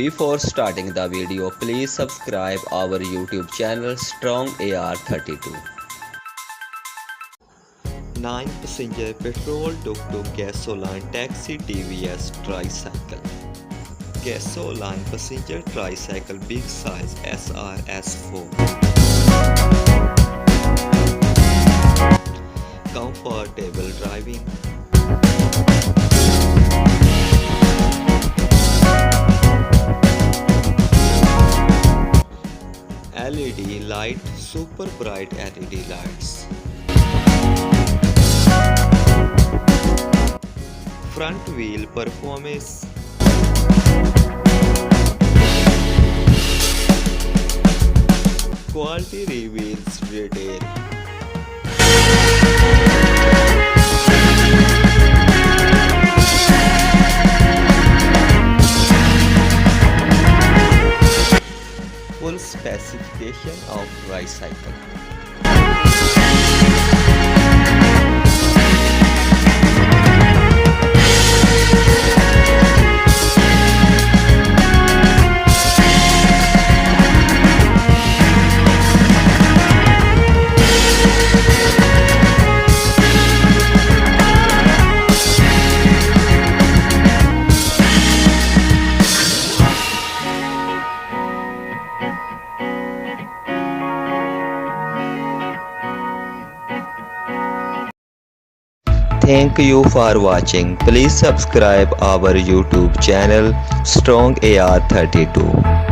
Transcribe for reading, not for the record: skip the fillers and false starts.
Before starting the video, please subscribe our YouTube channel Strong AR32. 9 passenger petrol tuk-tuk gasoline taxi TVS tricycle. Gasoline passenger tricycle big size SRS4. Comfortable driving. LED light, super bright LED lights. Front wheel performance. Quality reveals detail. Full specification of tricycle. Thank you for watching. Please subscribe our YouTube channel Strong AR32.